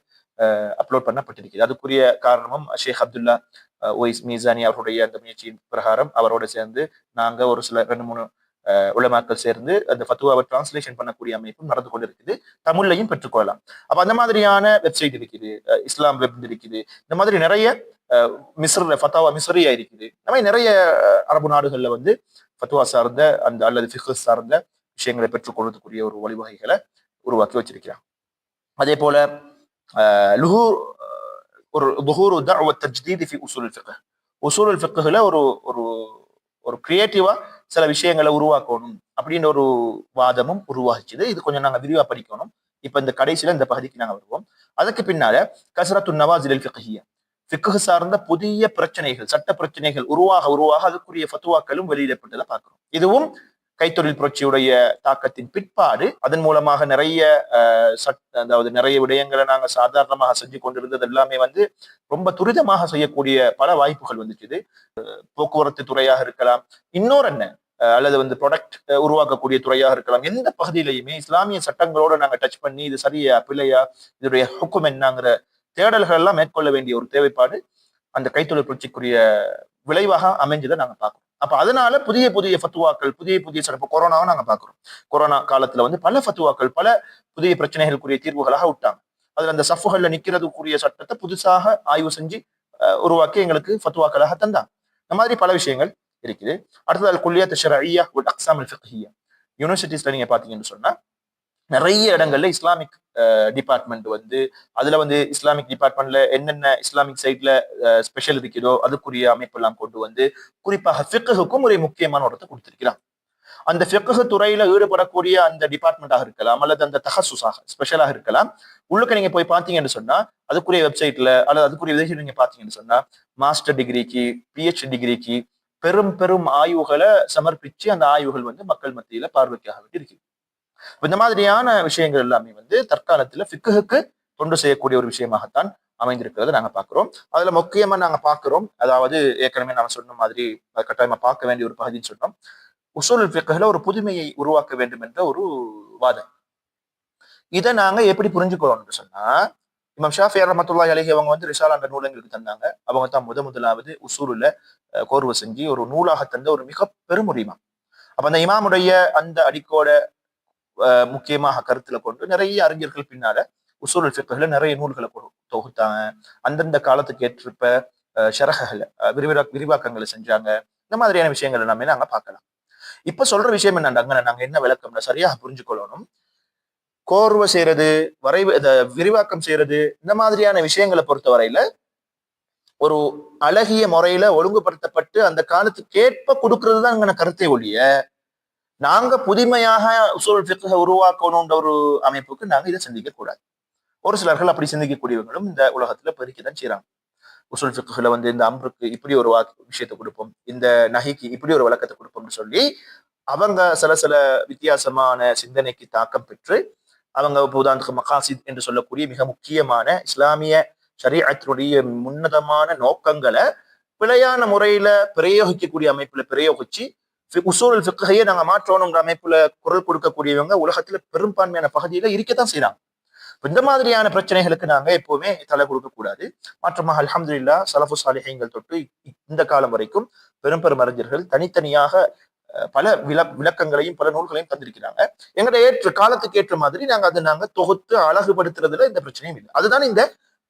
[SPEAKER 1] அப்லோட் பண்ணப்பட்டிருக்கிறது. அதுக்குரிய காரணமும் ஷேக் அப்துல்லா ஒய்ஸ் மீசானி அவருடைய அந்த முயற்சியின் பிரகாரம் அவரோட சேர்ந்து நாங்க ஒரு சில 2-3 உலமாக்கள் சேர்ந்து அந்த ஃபத்துவாவை டிரான்ஸ்லேஷன் பண்ணக்கூடிய அமைப்பும் நடந்து கொண்டு இருக்குது. தமிழ்லையும் பெற்றுக்கொள்ளலாம். அப்ப அந்த மாதிரியான வெப்சைட் இருக்குது, இஸ்லாம் வெப் இருக்குது. இந்த மாதிரி நிறைய மிஸ்ர்ல ஃபத்தாவா மிஸ்ரியா இருக்குது. இந்த மாதிரி நிறைய அரபு நாடுகள்ல வந்து ஃபத்வா சார்ந்த அந்த அல்லது ஃபிக்ஹ் சார்ந்த விஷயங்களை பெற்றுக்கொள்வதற்குரிய ஒரு வழிவகைகளை உருவாக்கி வச்சிருக்கிறாங்க. அதே போல லுஹூர் ஒரு லுஹூர் தஅவ தஜ்தீத் ஃபி உசூல் ஃபிக்ஹ், உசூல் ஃபிக்ஹ்ல ஒரு ஒரு ஒரு கிரியேட்டிவா சில விஷயங்களை உருவாக்கணும் அப்படின்ற ஒரு வாதமும் உருவாகிச்சுது. இது கொஞ்சம் நாங்க விரிவா படிக்கணும். இப்ப இந்த கடைசியில இந்த பகுதிக்கு நாங்க வருவோம். அதுக்கு பின்னால கஸ்ரத்து நவாசில் ஃபிக்ஹிய்யா, ஃபிக்ஹ் சார்ந்த புதிய பிரச்சனைகள், சட்ட பிரச்சனைகள் உருவாக அதுக்குரிய ஃபத்வாக்களும் வெளியிடப்பட்டதை பார்க்கிறோம். இதுவும் கைத்தொழில் புரட்சியுடைய தாக்கத்தின் பிற்பாடு அதன் மூலமாக நிறைய அதாவது நிறைய விடயங்களை நாங்க சாதாரணமாக செஞ்சு கொண்டிருந்தது எல்லாமே ரொம்ப துரிதமாக செய்யக்கூடிய பல வாய்ப்புகள் வந்துச்சு. போக்குவரத்து துறையாக இருக்கலாம், இன்னொரு என்ன அல்லது ப்ராடக்ட் உருவாக்கக்கூடிய துறையாக இருக்கலாம். எந்த பகுதியிலையுமே இஸ்லாமிய சட்டங்களோட நாங்க டச் பண்ணி இது சரியா பிள்ளையா, இதனுடைய ஹுக்கும் என்னங்கிற தேடல்கள் எல்லாம் மேற்கொள்ள வேண்டிய ஒரு தேவைப்பாடு அந்த கைத்தொழில் புரட்சிக்குரிய விளைவாக அமைஞ்சதை நாங்க பார்க்கிறோம். அப்ப அதனால புதிய புதிய ஃபத்வாக்கள், புதிய சிறப்பு கொரோனாவை நாங்க பாக்குறோம். கொரோனா காலத்துல பல ஃபத்வாக்கள், பல புதிய பிரச்சனைகளுக்குரிய தீர்வுகளாக விட்டாங்க. அதுல அந்த சஃபுகள்ல நிக்கிறதுக்குரிய சட்டத்தை புதுசாக ஆய்வு செஞ்சு உருவாக்கி எங்களுக்கு ஃபத்வாக்களாக தந்தாங்க. இந்த மாதிரி பல விஷயங்கள் இருக்குது. அடுத்தது குல்லியத் ஷரஇய்யா வல் அக்ஸாம் அல் ஃபிக்ஹிய்யா, யூனிவர்சிட்டிஸ்ல நீங்க பாத்தீங்கன்னு சொன்னா நிறைய இடங்கள்ல இஸ்லாமிக் டிபார்ட்மெண்ட் அதுல இஸ்லாமிக் டிபார்ட்மெண்ட்ல என்னென்ன இஸ்லாமிக் சைட்ல ஸ்பெஷல் இருக்குதோ அதுக்குரிய அமைப்பு எல்லாம் கொண்டு குறிப்பாக ஃபிக்ஹுக்கும் ஒரு முக்கியமான இடத்தை கொடுத்திருக்கிறான். அந்த ஃபிக்ஹ் துறையில ஈடுபடக்கூடிய அந்த டிபார்ட்மெண்டாக இருக்கலாம் அல்லது அந்த தஹசுஸாக ஸ்பெஷலாக இருக்கலாம். உள்ளுக்கு நீங்க போய் பாத்தீங்கன்னு சொன்னா அதுக்குரிய வெப்சைட்ல அல்லது அதுக்குரிய விதைகள் நீங்க பாத்தீங்கன்னு சொன்னா மாஸ்டர் டிகிரிக்கு, பிஹெச்டி டிகிரிக்கு பெரும் பெரும் ஆய்வுகளை சமர்ப்பிச்சு அந்த ஆய்வுகள் மக்கள் மத்தியில பார்வைக்காக வேண்டி இருக்கு. இந்த மாதிரியான விஷயங்கள் எல்லாமே தற்காலத்துல ஃபிக்ஹுக்கு தொண்டு செய்யக்கூடிய ஒரு விஷயமாகத்தான் அமைந்திருக்கிறத நாங்க பாக்குறோம். அதுல முக்கியமா நாங்க பாக்குறோம், அதாவது ஏற்கனவே நாம சொன்ன மாதிரி கட்டாயமா பார்க்க வேண்டிய ஒரு பகுதின்னு சொன்னோம், உசூலுல் ஃபிக்ஹ்ல ஒரு புதுமையை உருவாக்க வேண்டும் என்ற ஒரு வாதம். இதை நாங்க எப்படி புரிஞ்சுக்கிறோம்னு சொன்னா, இமாம் ஷாஃபி ரஹ்மத்துல்லாஹி அலைஹி அவங்க ரிசாலா என்ற நூலங்களுக்கு தந்தாங்க. அவங்க தான் முதலாவது உசூலுல கோர்வை செஞ்சு ஒரு நூலாக தந்த ஒரு மிக பெரும் ஒரு இமாம். அப்ப அந்த இமாமுடைய அந்த அடிக்கோட முக்கியமாக கருத்துல கொண்டு நிறைய அறிஞர்கள் பின்னால உசூலுல் ஃபிக்ஹ்ல நிறைய நூல்களை தொகுத்தாங்க. அந்தந்த காலத்துக்கு ஏற்றிருப்ப ஷரஹ்களை விரிவாக்கங்களை செஞ்சாங்க. இந்த மாதிரியான விஷயங்கள் எல்லாமே நாங்க பார்க்கலாம். இப்ப சொல்ற விஷயம் என்னண்டாங்க, நாங்க என்ன விளக்கம்னா சரியாக புரிஞ்சுக்கொள்ளணும். கோர்வை செய்யறது, விரிவாக்கம் செய்யறது, இந்த மாதிரியான விஷயங்களை பொறுத்தவரையில ஒரு அழகிய முறையில ஒழுங்குபடுத்தப்பட்டு அந்த காலத்துக்கு ஏற்ப கொடுக்கறது தான் கருத்தை ஒழிய நாங்க புதுமையாக உசூல் ஃபிக்ஹை உருவாக்கணும்ன்ற ஒரு அமைப்புக்கு நாங்க இதை சிந்திக்க கூடாது. ஒரு சிலர்கள் அப்படி சிந்திக்கக்கூடியவங்களும் இந்த உலகத்துல பெருக்கிதான் செய்யறாங்க. உசூல் ஃபிக்ஹ்ல இந்த அம்ருக்கு இப்படி ஒரு விஷயத்தை கொடுப்போம், இந்த நகைக்கு இப்படி ஒரு விளக்கத்தை கொடுப்போம்னு சொல்லி அவங்க சில வித்தியாசமான சிந்தனைக்கு தாக்கம் பெற்று அவங்க உதாரணத்துக்கு மகாசித் என்று சொல்லக்கூடிய மிக முக்கியமான இஸ்லாமிய ஷரீஅத்தினுடைய உன்னதமான நோக்கங்களை பிழையான முறையில பிரயோகிக்கக்கூடிய அமைப்புல பிரயோகிச்சு உசூலுல் ஃபிக்ஹையே நாங்க மாற்றணும்ன்ற அமைப்புல குரல் கொடுக்கக்கூடியவங்க உலகத்துல பெரும்பான்மையான பகுதியில இருக்கத்தான் செய்யறாங்க. இந்த மாதிரியான பிரச்சனைகளுக்கு நாங்க எப்பவுமே தலை கொடுக்க கூடாது. மாற்றமாக அல்ஹம்துலில்லாஹ் ஸலஃபு ஸாலிஹீன்கள் தொட்டு இந்த காலம் வரைக்கும் பெரும் பெரும் அறிஞர்கள் தனித்தனியாக பல விளக்கங்களையும் பல நூல்களையும் தந்திருக்கிறாங்க. எங்களுடைய காலத்துக்கு ஏற்ற மாதிரி நாங்க தொகுத்து அழகுபடுத்துறதுல இந்த பிரச்சனையும் இல்லை. அதுதான் இந்த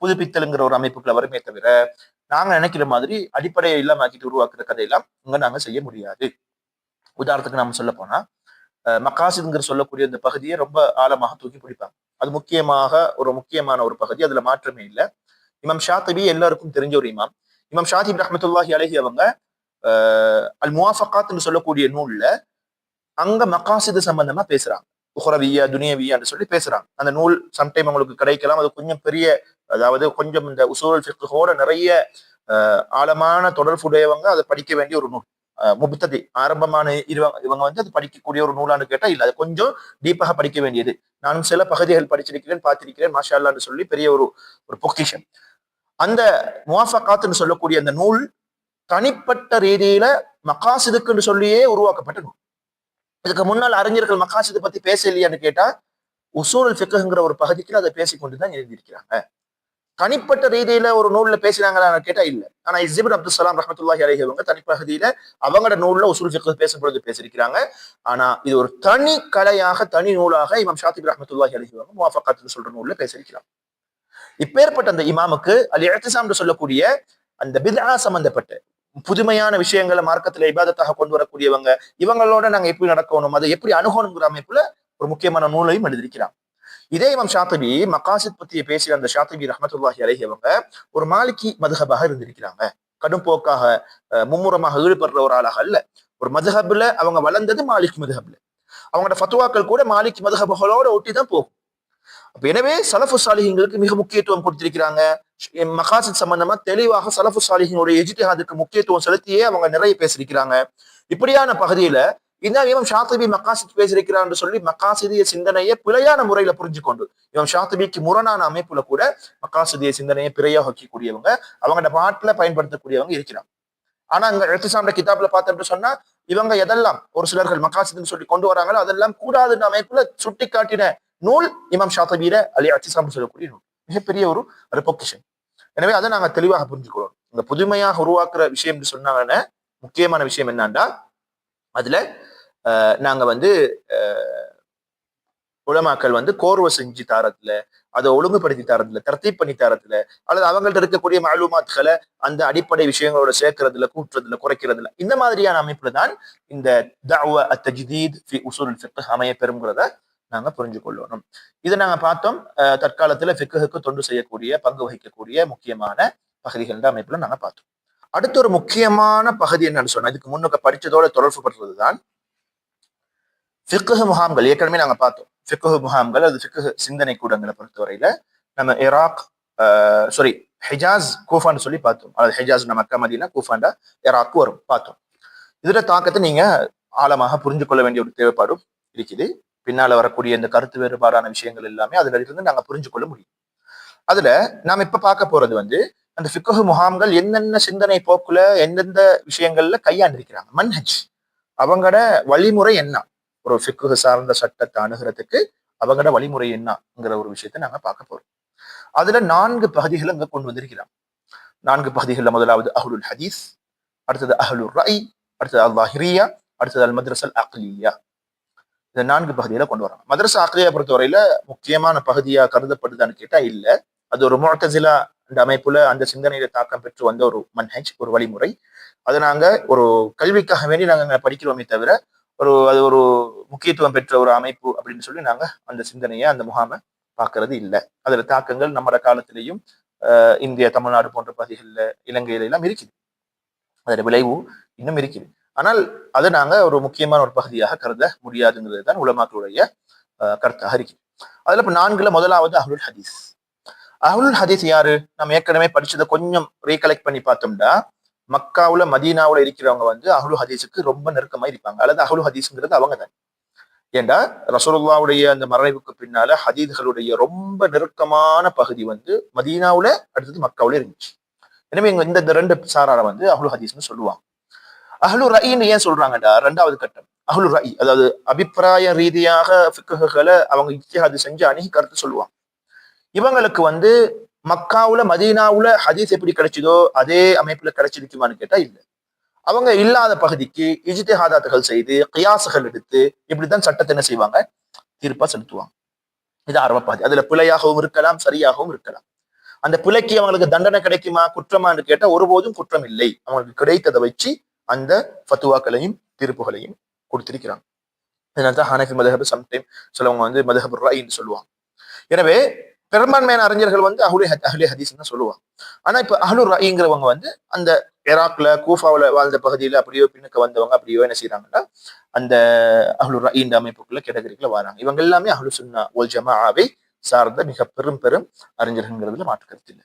[SPEAKER 1] புதுப்பித்தலுங்கிற ஒரு அமைப்புக்குள்ள வருமே தவிர நாங்க நினைக்கிற மாதிரி அடிப்படையை இல்லாம ஆக்கிட்டு உருவாக்குற கதையெல்லாம் நாங்க செய்ய முடியாது. உதாரணத்துக்கு நாம சொல்ல போனா மகாசித்ங்கிற சொல்லக்கூடிய இந்த பகுதியை ரொம்ப ஆழமாக தூக்கி பிடிப்பாங்க. அது முக்கியமான ஒரு பகுதி, அதுல மாற்றமே இல்லை. இமாம் ஷாத்திபி எல்லாருக்கும் தெரிஞ்ச ஒரு இமாம். இமாம் ஷாத்திபி ரஹ்மத்துல்லாஹி அலைஹி அவங்க அல் முவாஃபகாத்னு சொல்லக்கூடிய நூல்ல அங்க மகாசிது சம்பந்தமா பேசுறாங்க. உஹ்ரவியா துனியவியான்னு சொல்லி பேசுறாங்க. அந்த நூல் சம்டைம் உங்களுக்கு கிடைக்கலாம். அது கொஞ்சம் பெரிய, அதாவது கொஞ்சம் இந்த உசூலுல் ஃபிக்ஹோட நிறைய ஆழமான தொடர்புடையவங்க அதை படிக்க வேண்டிய ஒரு நூல். முப்ததி ஆரம்பமான இவங்க அது படிக்கக்கூடிய ஒரு நூலான்னு கேட்டா இல்ல, அது கொஞ்சம் டீப்பாக படிக்க வேண்டியது. நானும் சில பகுதிகள் படிச்சிருக்கிறேன், பார்த்திருக்கிறேன். மாஷா அல்லாஹ்னு சொல்லி பெரிய ஒரு பொக்கிஷம். அந்த முவாஃபகாத்னு சொல்லக்கூடிய அந்த நூல் தனிப்பட்ட ரீதியில மகாசிதுக்குன்னு சொல்லியே உருவாக்கப்பட்ட நூல். இதுக்கு முன்னால் அறிஞர்கள் மகாசிதை பத்தி பேசலையான்னு கேட்டா உசூலுல் ஃபிக்ஹ்ங்கிற ஒரு பகுதிக்கு அதை பேசிக்கொண்டுதான் எழுதியிருக்கிறாங்க. தனிப்பட்ட ரீதியில ஒரு நூல்ல பேசினாங்களான்னு கேட்டா இல்ல. ஆனா இஸ்ஸிபின் அப்துல் சலாம் ரஹ்மத்துல்லாஹி அலைஹி அவங்க தனிப்பகுதியில அவங்களோட நூல்ல உசூல் ஃபிக்ஹ் பேசும்பொழுது பேசியிருக்கிறாங்க. ஆனா இது ஒரு தனி கலையாக, தனி நூலாக இமாம் ஷாத்திபி ரஹ்மத்துல்லாஹி அலைஹி அவங்க முவாஃபகாத்னு சொல்ற நூல்ல பேசியிருக்கிறாங்க. இப்பேற்பட்ட அந்த இமாமுக்கு அல் இஅ்திஸாம்னு சொல்லக்கூடிய அந்த பித்ஆ சம்பந்தப்பட்ட புதுமையான விஷயங்களை மார்க்கத்துல இபாதத்தாக கொண்டு வரக்கூடியவங்க, இவங்களோட நாங்க எப்படி நடக்கணும், அதை எப்படி அணுகணுங்கிற அமைப்புல ஒரு முக்கியமான நூலையும் எழுதியிருக்கிறாங்க. இதே இமாம் ஷாத்திபி மகாசித் பத்திய பேசி அந்த ஷாத்திபி ரஹ்மத்துல்லாஹி அலைஹி அவங்க ஒரு மாலிகி மதுஹபாக இருந்திருக்கிறாங்க. கடும் போக்காக மும்முரமாக ஈடுபடுற ஒரு ஆளாக அல்ல. ஒரு மதுஹப்ல அவங்க வளர்ந்தது மாலிக் மதுஹப்ல. அவங்களோட ஃபத்வாக்கள் கூட மாலிக் மதுஹபுகளோட ஒட்டி தான் போகும். எனவே சலஃபு சாலிஹிங்களுக்கு மிக முக்கியத்துவம் கொடுத்திருக்கிறாங்க. மகாசித் சம்பந்தமா தெளிவாக சலஃபு சாலிஹினுடைய இஜ்திஹாதுக்கு முக்கியத்துவம் செலுத்தியே அவங்க நிறைய பேசியிருக்கிறாங்க. இப்படியான பகுதியில இந்த இவன் ஷாத்திபி மக்காசித் பேசியிருக்கிறான்னு சொல்லி மக்காசிதிய சிந்தனையை பிழையான முறையில புரிஞ்சு கொண்டு இவன் ஷாத்திபிக்கு முரணான அமைப்புல கூட மக்காசிதிய சிந்தனையை பிரயோகிக்கக்கூடியவங்க, அவங்களோட பாட்டுல பயன்படுத்தக்கூடியவங்க இருக்கிறாங்க. ஆனா அங்க எழுத்துசாண்ட கிதாப்ல பார்த்தோம்னு சொன்னா இவங்க எதெல்லாம் ஒரு சிலர்கள் மக்காசித்னு சொல்லி கொண்டு வராங்களோ அதெல்லாம் கூடாதுன்ற அமைப்புல சுட்டி காட்டின நூல் இமாம் ஷாத்திபியில அலி அத்திசாம் சொல்லக்கூடிய நூல். மிகப்பெரிய ஒரு பொக்கிஷன். எனவே அதை நாங்க தெளிவாக புரிஞ்சுக்கிறோம். இந்த புதுமையாக உருவாக்குற விஷயம் சொன்னாங்கன்னா முக்கியமான விஷயம் என்னன்னா அதுல நாங்க உலமாக்கள் கோர்வை செஞ்சு தாரத்துல, அதை ஒழுங்குபடுத்தி தாரத்துல, தர்த்தீப் பண்ணி தாரத்துல, அல்லது அவங்கள்ட்ட இருக்கக்கூடிய மாலூமாத்களை அந்த அடிப்படை விஷயங்களோட சேர்க்கறதுல, கூட்டுறதுல, குறைக்கிறதுல, இந்த மாதிரியான அமைப்புல தான் இந்த தஅவா அத்-தஜ்தீத் ஃபி உஸூல் ஃபிக்ஹ் அமைய பெறுங்கிறத நாங்க புரிஞ்சு கொள்ளணும். இதை நாங்க பார்த்தோம். தற்காலத்துல ஃபிக்ஹுக்கு தொண்டு செய்யக்கூடிய, பங்கு வகிக்கக்கூடிய முக்கியமான பகுதிகள் அமைப்புல நாங்க பார்த்தோம். அடுத்த ஒரு முக்கியமான பகுதி என்னன்னு சொன்னா, இதுக்கு முன்னுக்கு படிச்சதோட தொடர்பு படுறதுதான் ஃபிக்ஹ் முகாம்கள். ஏற்கனவே நாங்க பார்த்தோம் ஃபிக்ஹ் முகாம்கள், அது ஃபிக்ஹ் சிந்தனை கூடங்களை பொறுத்தவரையில நம்ம ஈராக் ஹிஜாஸ் கூஃபான்னு சொல்லி பார்த்தோம். அதாவது ஹிஜாஸ் மக்கா மதீனா, கூஃபாண்டா ஈராக் வரும் பார்த்தோம். இதுல தாக்கத்தை நீங்க ஆழமாக புரிஞ்சு கொள்ள வேண்டிய ஒரு தேவைப்பாடும் இருக்குது. பின்னால வரக்கூடிய இந்த கருத்து வேறுபாடான விஷயங்கள் எல்லாமே அதுல இருந்து நாங்க புரிஞ்சு கொள்ள முடியும். அதுல நாம இப்ப பார்க்க போறது அந்த ஃபிக்ஹ் முகாம்கள் என்னென்ன சிந்தனை போக்குல எந்தெந்த விஷயங்கள்ல கையாண்டிருக்கிறாங்க, மன்ஹஜ், அவங்களோட வழிமுறை என்ன, ஒரு ஃபிக்ஹ் சார்ந்த சட்டத்தை அணுகிறதுக்கு அவங்களோட வழிமுறை என்னங்கிற ஒரு விஷயத்தை நாங்க பார்க்க போறோம். அதுல 4 பகுதிகளை இங்க கொண்டு வந்திருக்கிறாங்க. 4 பகுதிகள்ல முதலாவது அஹ்லுல் ஹதீஸ், அடுத்தது அஹ்லுர் ரஅய், அடுத்தது அல்-லாஹிரியா, அடுத்தது அல் மத்ரஸா அக்லியா. இந்த 4 பகுதியில கொண்டு வராங்க. மத்ரஸா அக்லியா பொறுத்தவரையில முக்கியமான பகுதியா கருதப்படுதான்னு கேட்டா இல்ல. அது ஒரு முஅ்தஸிலா அந்த அமைப்புல அந்த சிந்தனையில தாக்கம் பெற்று வந்த ஒரு மன்ஹஜ், ஒரு வழிமுறை. அதை நாங்க ஒரு கல்விக்காக வேண்டி நாங்க படிக்கிறோமே தவிர அது ஒரு முக்கியத்துவம் பெற்ற ஒரு அமைப்பு அப்படின்னு சொல்லி நாங்க அந்த சிந்தனையை, அந்த முகாமை பார்க்கறது இல்லை. அதுல தாக்கங்கள் நம்ம காலத்திலையும் இந்திய, தமிழ்நாடு போன்ற பகுதிகளில், இலங்கையில எல்லாம் இருக்குது. அதோட விளைவு இன்னும் இருக்குது. ஆனால் அதை நாங்க ஒரு முக்கியமான ஒரு பகுதியாக கருத முடியாதுங்கிறது தான் உலமாக்களுடைய கருத்தாக இருக்குது. அதுல இப்ப 4ல முதலாவது அஹ்லுல் ஹதீஸ். அஹ்லுல் ஹதீஸ் யாரு? நம்ம ஏற்கனவே படிச்சதை கொஞ்சம் ரீகலெக்ட் பண்ணி பார்த்தோம்னா, மக்காவுல மதீனாவுல இருக்கிறவங்க அஹ்லுல் ஹதீஸுக்கு ரொம்ப நெருக்கமா இருப்பாங்க, அல்லது அஹ்லுல் ஹதீஸ்ங்கிறது அவங்க தான். ஏண்டா ரசூலுல்லாஹ்வுடைய அந்த மறைவுக்கு பின்னால ஹதீஸ்களுடைய ரொம்ப நெருக்கமான பகுதி மதீனாவுல, அடுத்தது மக்காவுல இருந்துச்சு. எனவே இந்த 2 சாரார அஹ்லுல் ஹதீஸ்னு சொல்லுவாங்க. அஹ்லுர் ரஅய்ன்னு ஏன் சொல்றாங்கடா? 2வது கட்டம் அஹ்லுர் ரஅய், அதாவது அபிப்பிராய ரீதியாக ஃபிக்ஹுகளை அவங்க இஜ்திஹாத் செஞ்சு அணுகி கருத்து சொல்லுவாங்க. இவங்களுக்கு மக்காவுல மதீனாவுல ஹதீஸ் எப்படி கிடைச்சதோ அதே அமைப்புல கிடைச்சிருக்குமான்னு கேட்டா இல்ல. அவங்க இல்லாத பகுதிக்கு இஜ்திஹாதாத்துகள் செய்து கியாசுகள் எடுத்து இப்படித்தான் சட்டத்தை என்ன செய்வாங்க, தீர்ப்பா செலுத்துவாங்க. இது ஆரம்ப பாதி. அதுல பிழையாகவும் இருக்கலாம், சரியாகவும் இருக்கலாம். அந்த பிழைக்கு அவங்களுக்கு தண்டனை கிடைக்குமா, குற்றமான்னு கேட்டா ஒருபோதும் குற்றம் இல்லை. அவங்களுக்கு கிடைத்ததை வச்சு அந்த ஃபத்துவாக்களையும் தீர்ப்புகளையும் கொடுத்திருக்கிறாங்க. அதனால்தான் ஹனஃபி மதுஹப் சம்டைம் சிலவங்க மதுஹப் ரஅய்ன்னு சொல்லுவாங்க. எனவே பெரும்பான்மையான அறிஞர்கள் அஹ்லுல் ஹதீஸ் தான் சொல்லுவாங்க. ஆனா இப்ப அஹ்லுர் ரஅய்ங்கிறவங்க அந்த ஈராக்ல, கூஃபாவுல வாழ்ந்த பகுதியில அப்படியோ பின்னுக்கு வந்தவங்க அப்படியோ என்ன செய்யறாங்கன்னா அந்த அஹ்லுர் ரஅய் அமைப்புக்குள்ள கேட்டகரிக்குள்ள வராங்க. இவங்க எல்லாமே அஹ்லு சுன்னா வல் ஜமாஅவை சார்ந்த மிக பெரும் அறிஞர்கள்ங்கிறதுல மாற்று கருத்து இல்லை.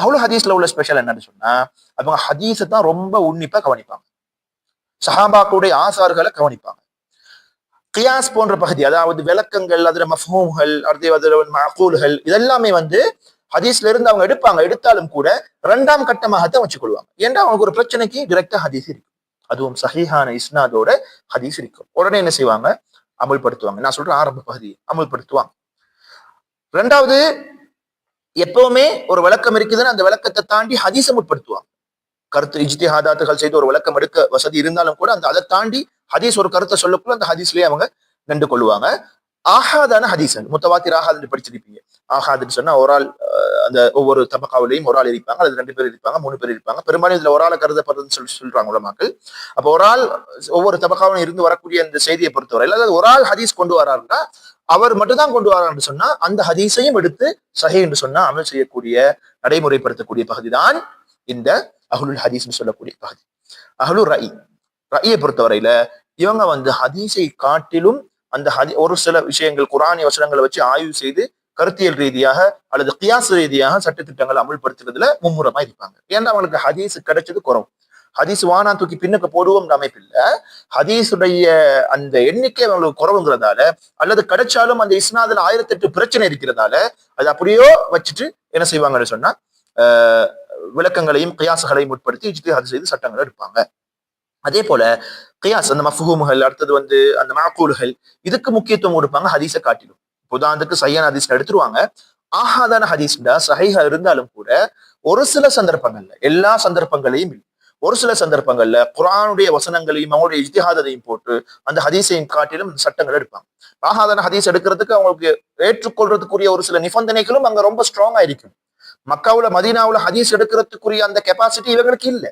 [SPEAKER 1] அஹ்லுல் ஹதீஸ்ல உள்ள ஸ்பெஷல் என்னன்னு சொன்னா, அவங்க ஹதீஸை தான் ரொம்ப உன்னிப்பா கவனிப்பாங்க, சஹாபாக்களுடைய ஆசார்களை கவனிப்பாங்க. கியாஸ் போன்ற பகுதி, அதாவது விளக்கங்கள், அதுல மஃஹூம்கள், அதுல மஅகூல்கள், இதெல்லாமே ஹதீஸ்ல இருந்து அவங்க எடுப்பாங்க. எடுத்தாலும் கூட 2ஆம் கட்டமாகத்தான் வச்சுக்கொள்வாங்க. ஏன்னா அவங்களுக்கு ஒரு பிரச்சனைக்கு டிரெக்டா ஹதீஸ் இருக்கும், அதுவும் சஹீஹான இஸ்னாதோட ஹதீஸ் இருக்கும். உடனே என்ன செய்வாங்க, அமல்படுத்துவாங்க. நான் சொல்றேன் ஆரம்ப பகுதி அமல்படுத்துவாங்க. 2வது, எப்பவுமே ஒரு விளக்கம் இருக்குதுன்னு அந்த விளக்கத்தை தாண்டி ஹதீஸை முற்படுத்துவாங்க. கருத்து இஜ்திஹாதாத்துகள் செய்து ஒரு விளக்கம் எடுக்க வசதி இருந்தாலும் கூட அதை தாண்டி ஹதீஸ் ஒரு கருத்தை சொல்லக்குள்ள அந்த ஹதீஸ்லயே அவங்க நின்று கொள்ளுவாங்க. ஆஹாதான ஹதீசன் முத்தவாத்திர் ஆஹாத் படிச்சிருப்பீங்க. ஆஹாதுன்னு சொன்னா ஒரு ஆள், அந்த ஒவ்வொரு தபக்காவிலையும் ஒரு ஆள் இருப்பாங்க, அல்லது 2 பேர் இருப்பாங்க, 3 பேர் இருப்பாங்க. பெரும்பாலும் இதுல ஒரு ஆளை கருதப்படுறதுன்னு சொல்றாங்க உலமாக்கள். அப்ப ஒரு ஆள் ஒவ்வொரு தபக்காவிலும் இருந்து வரக்கூடிய அந்த செய்தியை பொறுத்தவரை, அதாவது ஒரு ஆள் ஹதீஸ் கொண்டு வராருன்னா அவர் மட்டும்தான் கொண்டு வராருன்னு சொன்னா அந்த ஹதீஸையும் எடுத்து சஹீ என்று சொன்னா அமல் செய்யக்கூடிய, நடைமுறைப்படுத்தக்கூடிய பகுதி தான் இந்த அஹ்லுல் ஹதீஸ்னு சொல்லக்கூடிய பகுதி. அஹ்லுர் ரஇ, ரஇயை பொறுத்தவரையில இவங்க ஹதீஸை காட்டிலும் அந்த ஒரு சில விஷயங்கள் குர்ஆனிய வசனங்களை வச்சு ஆய்வு செய்து கருத்தியல் ரீதியாக அல்லது கியாஸ் ரீதியாக சட்டத்திட்டங்களை அமல்படுத்துறதுல மும்முரமா இருப்பாங்க. ஏன்னா அவங்களுக்கு ஹதீஸ் கிடைச்சது குறவு. ஹதீஸ் வானா தூக்கி பின்னுக்கு போடுவோம் அமைப்பில்ல, ஹதீஸுடைய அந்த எண்ணிக்கை அவங்களுக்கு குறவுங்கிறதால, அல்லது கிடைச்சாலும் அந்த இஸ்னாதுல 1008 பிரச்சனை இருக்கிறதால அது அப்படியோ வச்சுட்டு என்ன செய்வாங்கன்னு சொன்னா விளக்கங்களையும் கியாசுகளையும் உட்படுத்தி இஜ்திஹாத் செய்து சட்டங்களை எடுப்பாங்க. அதே போல கியாஸ், அந்த மஃபூமுகள், அடுத்தது அந்த மாக்கூல்கள், இதுக்கு முக்கியத்துவம் கொடுப்பாங்க ஹதீஸை காட்டிலும். உதாரணத்துக்கு சஹீஹான ஹதீஸ் எடுத்துருவாங்க. ஆஹாதான ஹதீஸ்டா சஹீஹா இருந்தாலும் கூட ஒரு சில சந்தர்ப்பங்கள்ல, எல்லா சந்தர்ப்பங்களையும் ஒரு சில சந்தர்ப்பங்கள்ல குர்ஆனுடைய வசனங்களையும் அவங்களுடைய இஜ்திஹாதையும் போட்டு அந்த ஹதீஸையும் காட்டிலும் சட்டங்கள் எடுப்பாங்க. ஆஹாதான ஹதீஸ் எடுக்கிறதுக்கு அவங்களுக்கு ஏற்றுக்கொள்றதுக்குரிய ஒரு சில நிபந்தனைகளும் அங்க ரொம்ப ஸ்ட்ராங்கா இருக்கும். மக்காவுல மதீனாவுல ஹதீஸ் எடுக்கிறதுக்குரிய அந்த கெப்பாசிட்டி இவங்களுக்கு இல்லை.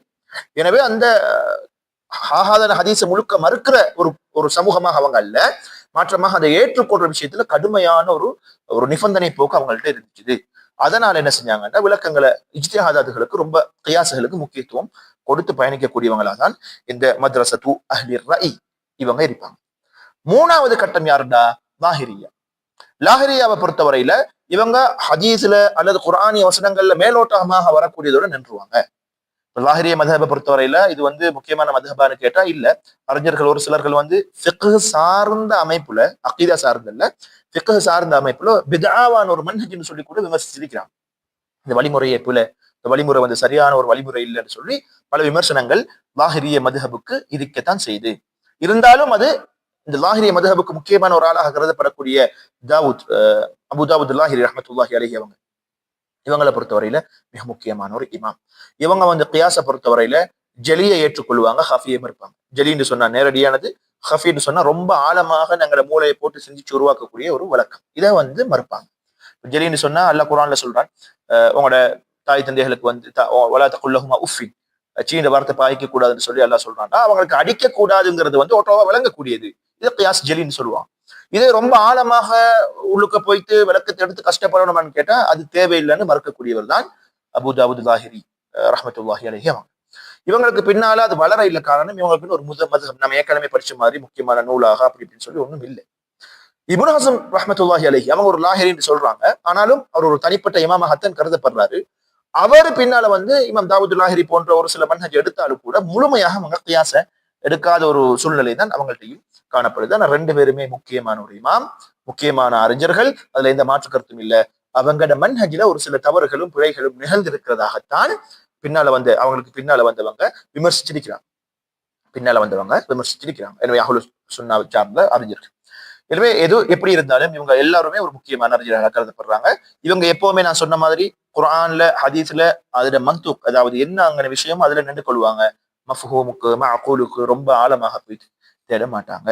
[SPEAKER 1] எனவே அந்த ஆஹாதான ஹதீஸை முழுக்க மறுக்கிற ஒரு சமூகமாக அவங்க அல்ல, மாற்றமாக அதை ஏற்றுக்கொள்ற விஷயத்துல கடுமையான ஒரு நிபந்தனை போக்கு அவங்கள்ட்ட இருந்துச்சு. அதனால என்ன செஞ்சாங்கன்னா விளக்கங்களை, இஜ்திஹாதுகளுக்கு, ரொம்ப கியாசுகளுக்கு முக்கியத்துவம் கொடுத்து பயணிக்கக்கூடியவங்களா தான் இந்த மத்ரஸத்து அஹ்லிர் ரஇ இவங்க இருப்பாங்க. மூணாவது கட்டம் யாருடா? லாஹிரியா. லாஹிரியாவை பொறுத்தவரையில இவங்க ஹதீஸ்ல அல்லது குர்ஆனிய வசனங்கள்ல மேலோட்டமாக வரக்கூடியதோட நின்றுவாங்க. லாஹிரிய மதஹபை பொறுத்தவரையில இது முக்கியமான மதஹபான்னு கேட்டா இல்ல. அறிஞர்கள் ஒரு சிலர்கள் ஃபிக்ஹ் சார்ந்த அமைப்புல, அகீதா சார்ந்த ஃபிக்ஹ் சார்ந்த அமைப்புல பித்ஆவான ஒரு மன்ஹஜ்னு சொல்லி கூட விமர்சிச்சிருக்கிறாங்க. இந்த வழிமுறையை போல இந்த வழிமுறை சரியான ஒரு வழிமுறை இல்லைன்னு சொல்லி பல விமர்சனங்கள் லாஹிரிய மதஹபுக்கு இருக்கத்தான் செய்து. இருந்தாலும் அது இந்த லாஹிரிய மதஹபுக்கு முக்கியமான ஒரு ஆளாக கருதப்படக்கூடிய அபு தாவூத் லாஹிரி ரஹ்மத்துல்லாஹி அலைஹி அவங்க, இவங்களை பொறுத்தவரையில மிக முக்கியமான ஒரு இமாம். இவங்க கியாஸை பொறுத்தவரையில ஜலியை ஏற்றுக்கொள்வாங்க, ஹஃபியும் இருப்பாங்க. ஜலின்னு சொன்னா நேரடியானது, ஹஃபின்னு சொன்னா ரொம்ப ஆழமாக நாங்கள மூளையை போட்டு சிந்திச்சு உருவாக்கக்கூடிய ஒரு வழக்கம். இதை மறுப்பாங்க. ஜலின்னு சொன்னா அல்லாஹ் குர்ஆன்ல சொல்றான், உங்களோட தாய் தந்தைகளுக்கு வலா தகுல்லஹுமா உஃபின், சீன வார்த்தை பாய்க்க கூடாதுன்னு சொல்லி அல்லாஹ் சொல்றான். அவங்களுக்கு அடிக்க கூடாதுங்கிறது ஒட்டோவா விளங்கக்கூடியது. இதை கியாஸ் ஜலின்னு சொல்லுவாங்க. இதே ரொம்ப ஆழமாக உள்ளுக்க போயிட்டு விளக்கத்தை எடுத்து கஷ்டப்படணும்னு கேட்டா அது தேவையில்லைன்னு மறுக்கக்கூடியவர் தான் அபு தாவூத் லாஹிரி ரஹ்மத்துல்லாஹி அலைஹி அவங்க. இவங்களுக்கு பின்னால அது வளர இல்லை. காரணம், இவங்களுக்கு ஒரு மதுஹப் நம்ம ஏற்கனவே படிச்ச மாதிரி முக்கியமான நூலாக அப்படி இப்படின்னு சொல்லி ஒண்ணும் இல்லை. இப்னு ஹஸம் ரஹ்மத்துல்லாஹி அலைஹி அவங்க ஒரு லாஹிரின்னு சொல்றாங்க. ஆனாலும் அவர் ஒரு தனிப்பட்ட இமாமாகத்தான் கருதப்படுறாரு. அவர் பின்னால இமாம் தாவூத் லாஹிரி போன்ற ஒரு சில மன்ஹஜ் எடுத்தாலும் கூட முழுமையாக அவங்க கியாஸ எடுக்காத ஒரு சூழ்நிலை தான் அவங்கள்ட்டையும் காணப்படுது. ஆனா 2 பேருமே முக்கியமான ஒரு இமாம், முக்கியமான அறிஞர்கள், அதுல எந்த மாற்று கருத்தும் இல்லை. அவங்களோட மன்ஹஜ்ல ஒரு சில தவறுகளும் பிழைகளும் நிகழ்ந்திருக்கிறதாகத்தான் அவங்களுக்கு பின்னால வந்தவங்க விமர்சிச்சிருக்கிறாங்க. எனவே அஹ்லுஸ் சுன்னாவை சார்ந்த அறிஞர்கள். எனவே எப்படி இருந்தாலும் இவங்க எல்லாருமே ஒரு முக்கியமான அறிஞர்களாக கருதப்படுறாங்க. இவங்க எப்பவுமே நான் சொன்ன மாதிரி குர்ஆன்ல ஹதீஸ்ல அதோட மன்தூக், அதாவது என்ன அங்க விஷயம் அதுல நின்று கொள்வாங்க. மஃபூமுக்கு மஅகூலுக்கு ரொம்ப ஆழமாக போயிட்டு தேட மாட்டாங்க.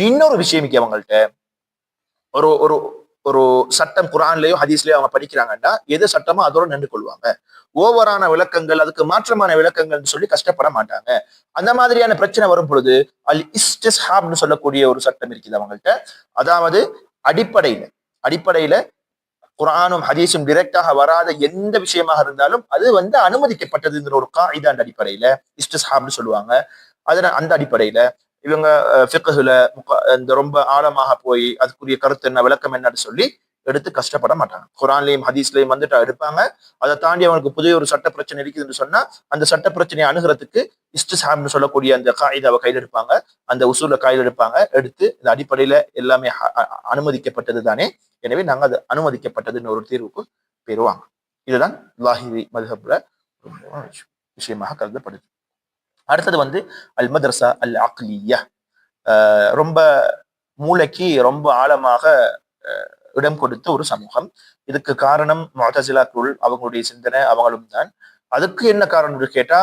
[SPEAKER 1] இன்னொரு விஷயம் அவங்கள்ட்ட ஒரு ஒரு ஒரு சட்டம் குர்ஆன்லயோ ஹதீஸ்லயோ அவங்க படிக்கிறாங்கன்னா எது சட்டமோ அதோட நின்று கொள்வாங்க. ஓவரான விளக்கங்கள், அதுக்கு மாற்றமான விளக்கங்கள்னு சொல்லி கஷ்டப்பட மாட்டாங்க. அந்த மாதிரியான பிரச்சனை வரும் பொழுது அல் இஸ்திஸ்ஹாப்னு சொல்லக்கூடிய ஒரு சட்டம் இருக்குது அவங்கள்ட்ட. அதாவது அடிப்படையில குர்ஆனும் ஹதீஸும் டைரக்டாக வராத எந்த விஷயமாக இருந்தாலும் அது அனுமதிக்கப்பட்டதுங்கிற ஒரு காயிதாண்ட அடிப்படையில இஸ்திஸ்ஹாப்னு சொல்லுவாங்க. அந்த அடிப்படையில இவங்க ஃபிக்ஹ்ல இந்த ரொம்ப ஆழமாக போய் அதுக்குரிய கருத்து என்ன, விளக்கம் என்னன்னு சொல்லி எடுத்து கஷ்டப்பட மாட்டாங்க. குர்ஆன்லயும் ஹதீஸ்லயும் எடுப்பாங்க. அதை தாண்டி அவங்களுக்கு புதிய ஒரு சட்ட பிரச்சனை இருக்குதுன்னு சொன்னா அந்த சட்ட பிரச்சனையை அணுகிறதுக்கு இஸ்திஸ்ஹாப்னு சொல்லக்கூடிய அந்த காயிதாவை கையில் எடுப்பாங்க, அந்த உசூலை கையில் எடுப்பாங்க. எடுத்து இந்த அடிப்படையில எல்லாமே அனுமதிக்கப்பட்டது தானே, எனவே நாங்க அது அனுமதிக்கப்பட்டதுன்னு ஒரு தீர்வுக்கு பெறுவாங்க. இதுதான் லாஹிரி மதுஹப்ல விஷயமாக கருதப்படுது. அடுத்தது அல் மதரசா அல் அக்லியா, ரொம்ப மூளைக்கு ரொம்ப ஆழமாக இடம் கொடுத்த ஒரு சமூகம். இதுக்கு காரணம் முஅ்தஸிலாக்கள் அவங்களுடைய சிந்தனை அவங்களும் தான். அதுக்கு என்ன காரணம்னு கேட்டா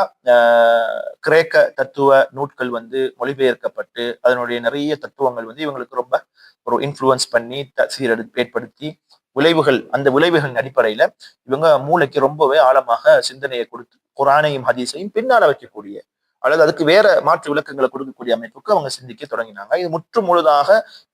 [SPEAKER 1] கிரேக்க தத்துவ நூட்கள் வந்து மொழிபெயர்க்கப்பட்டு அதனுடைய நிறைய தத்துவங்கள் வந்து இவங்களுக்கு ரொம்ப ஒரு இன்ஃப்ளூயன்ஸ் பண்ணி ஏற்படுத்தி விளைவுகள், அந்த விளைவுகளின் அடிப்படையில இவங்க மூளைக்கு ரொம்பவே ஆழமாக சிந்தனையை கொடுத்து குரானையும் ஹதீஸையும் பின்னால வைக்கக்கூடிய அல்லது அதுக்கு வேற மாற்று விளக்கங்களை கொடுக்கக்கூடிய அமைப்புக்கு அவங்க சிந்திக்க தொடங்கினாங்க. இது முற்று முழுதாக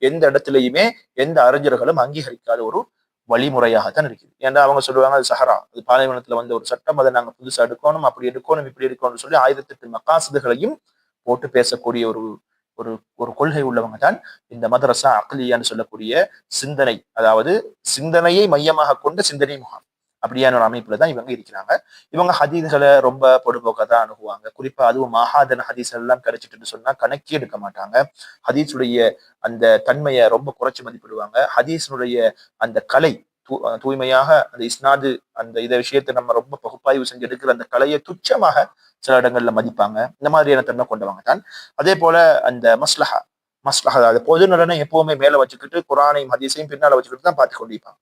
[SPEAKER 1] எந்த இடத்திலையுமே எந்த அறிஞர்களும் அங்கீகரிக்காத ஒரு வழிமுறையாகத்தான் இருக்குது. ஏன்னா அவங்க சொல்லுவாங்க அது சஹரா, அது பாலைவனத்துல வந்து ஒரு சட்டம், அதை நாங்க புதுசா எடுக்கணும், அப்படி எடுக்கணும், இப்படி எடுக்கணும்னு சொல்லி 1008 மக்காசுதுகளையும் போட்டு பேசக்கூடிய ஒரு ஒரு ஒரு கொள்கை உள்ளவங்க தான் இந்த மதரசா அக்லியான்னு சொல்லக்கூடிய சிந்தனை, அதாவது சிந்தனையை மையமாக கொண்ட சிந்தனை முகாம் அப்படியான ஒரு அமைப்புல தான் இவங்க இருக்கிறாங்க. இவங்க ஹதீஸ்களை ரொம்ப பொடுபோக்கா தான் அணுகுவாங்க. குறிப்பா அதுவும் மகாதன ஹதீஸ் எல்லாம் கிடைச்சிட்டுன்னு சொன்னா கணக்கே எடுக்க மாட்டாங்க. ஹதீஸுடைய அந்த தன்மையை ரொம்ப குறைச்சு மதிப்பிடுவாங்க. ஹதீஸினுடைய அந்த கலை தூய்மையாக அந்த இஸ்னாது அந்த இத விஷயத்தை நம்ம ரொம்ப பகுப்பாய்வு செஞ்சு எடுக்கிற அந்த கலையை துச்சமாக சில இடங்கள்ல மதிப்பாங்க. இந்த மாதிரியான தன்மை கொண்டவங்க தான். அதே போல அந்த மஸ்லஹா, அதாவது பொது நலனை எப்பவுமே மேல வச்சுக்கிட்டு குரானையும் ஹதீஸையும் பின்னால வச்சுக்கிட்டு தான் பார்த்து கொண்டிருப்பாங்க.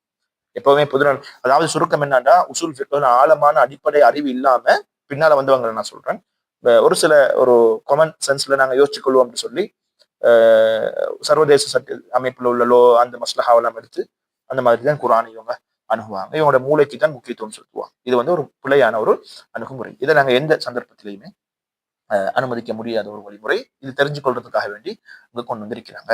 [SPEAKER 1] எப்பவுமே பொதுநலன், அதாவது சுருக்கம் என்னன்னா உசூல் ஃபிக்ஹ்ல ஆழமான அடிப்படை அறிவு இல்லாம பின்னால வந்தவங்களை நான் சொல்றேன். ஒரு சில ஒரு காமன் சென்ஸ்ல நாங்க யோசிச்சு கொள்வோம்னு சொல்லி சர்வதேச சட்ட அமைப்புல உள்ள அந்த மஸ்லஹாவெல்லாம் எடுத்து அந்த மாதிரி தான் குரானை இவங்க அணுகுவாங்க. இவங்களோட மூளைக்கு தான் முக்கியத்துவம் செலுத்துவாங்க. இது வந்து ஒரு பிழையான ஒரு அணுகுமுறை. இதை நாங்க எந்த சந்தர்ப்பத்திலையுமே அனுமதிக்க முடியாத ஒரு வழிமுறை. இது தெரிஞ்சு கொள்றதுக்காக வேண்டி இங்க கொண்டு வந்திருக்கிறாங்க.